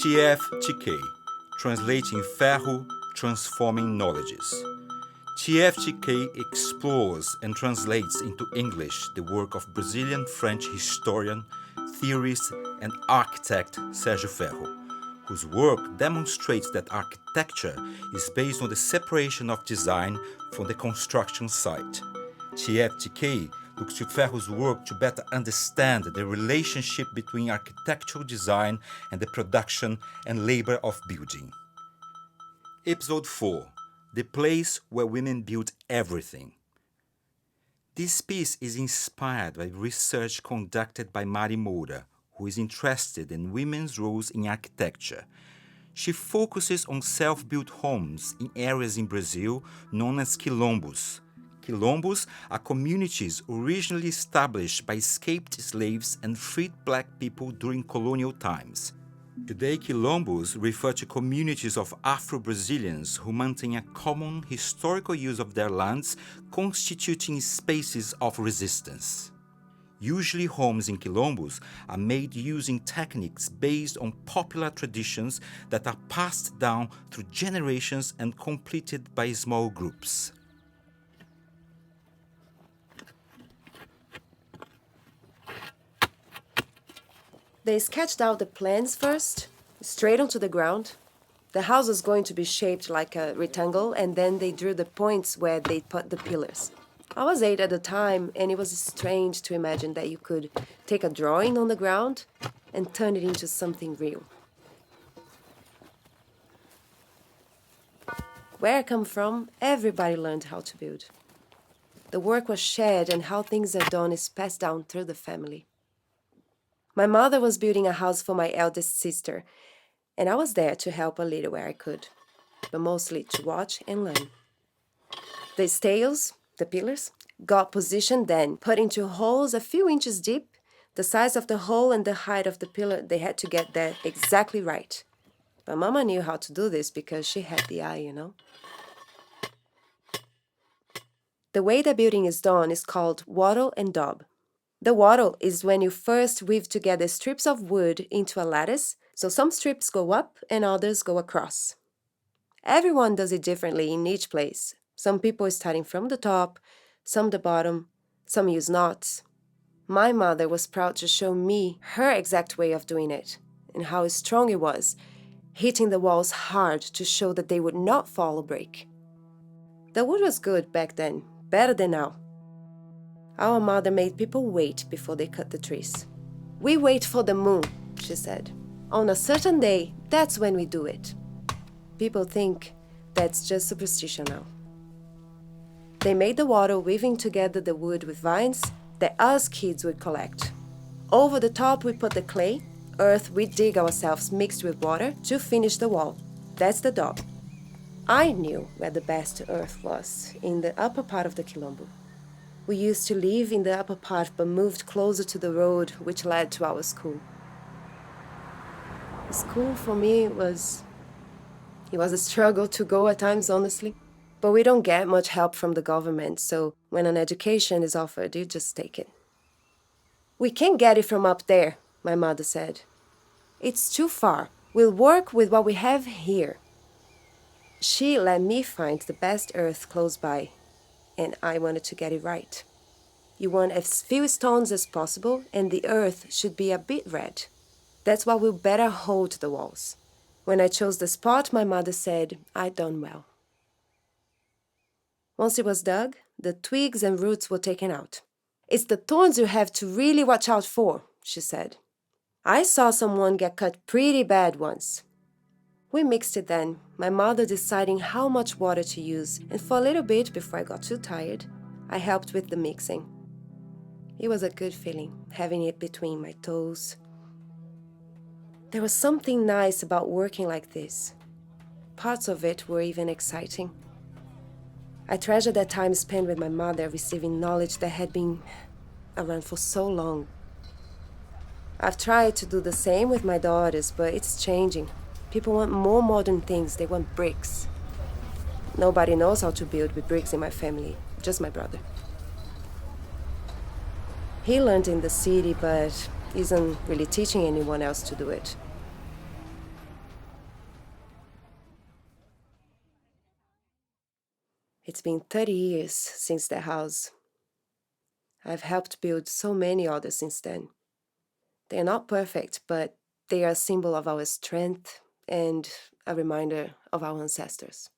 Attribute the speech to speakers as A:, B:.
A: TFTK, Translating Ferro, Transforming Knowledges. TFTK explores and translates into English the work of Brazilian-French historian, theorist, and architect Sérgio Ferro, whose work demonstrates that architecture is based on the separation of design from the construction site. TFTK looks to Ferro's work to better understand the relationship between architectural design and the production and labor of building. Episode 4. The Place Where Women Build Everything. This piece is inspired by research conducted by Mari Moura, who is interested in women's roles in architecture. She focuses on self-built homes in areas in Brazil known as Quilombos. Quilombos are communities originally established by escaped slaves and freed black people during colonial times. Today, Quilombos refer to communities of Afro-Brazilians who maintain a common historical use of their lands, constituting spaces of resistance. Usually, homes in Quilombos are made using techniques based on popular traditions that are passed down through generations and completed by small groups.
B: They sketched out the plans first, straight onto the ground. The house was going to be shaped like a rectangle, and then they drew the points where they put the pillars. I was 8 at the time, and it was strange to imagine that you could take a drawing on the ground and turn it into something real. Where I come from, everybody learned how to build. The work was shared, and how things are done is passed down through the family. My mother was building a house for my eldest sister, and I was there to help a little where I could, but mostly to watch and learn. The stairs, the pillars, got positioned then, put into holes a few inches deep. The size of the hole and the height of the pillar, they had to get that exactly right. But Mama knew how to do this because she had the eye, you know. The way the building is done is called wattle and daub. The wattle is when you first weave together strips of wood into a lattice, so some strips go up and others go across. Everyone does it differently in each place. Some people starting from the top, some the bottom, some use knots. My mother was proud to show me her exact way of doing it and how strong it was, hitting the walls hard to show that they would not fall or break. The wood was good back then, better than now. Our mother made people wait before they cut the trees. We wait for the moon, she said. On a certain day, that's when we do it. People think that's just superstition now. They made the wattle weaving together the wood with vines that us kids would collect. Over the top we put the clay, earth we dig ourselves mixed with water to finish the wall. That's the daub. I knew where the best earth was, in the upper part of the Quilombo. We used to live in the upper part but moved closer to the road which led to our school. School for me was a struggle to go at times, honestly. But we don't get much help from the government, so when an education is offered, you just take it. We can't get it from up there, my mother said. It's too far. We'll work with what we have here. She let me find the best earth close by, and I wanted to get it right. You want as few stones as possible, and the earth should be a bit red. That's what will better hold the walls. When I chose the spot, my mother said I'd done well. Once it was dug, the twigs and roots were taken out. It's the thorns you have to really watch out for, she said. I saw someone get cut pretty bad once. We mixed it then, my mother deciding how much water to use, and for a little bit before I got too tired, I helped with the mixing. It was a good feeling, having it between my toes. There was something nice about working like this. Parts of it were even exciting. I treasured that time spent with my mother receiving knowledge that had been around for so long. I've tried to do the same with my daughters, but it's changing. People want more modern things. They want bricks. Nobody knows how to build with bricks in my family, just my brother. He learned in the city, but isn't really teaching anyone else to do it. It's been 30 years since that house. I've helped build so many others since then. They're not perfect, but they are a symbol of our strength and a reminder of our ancestors.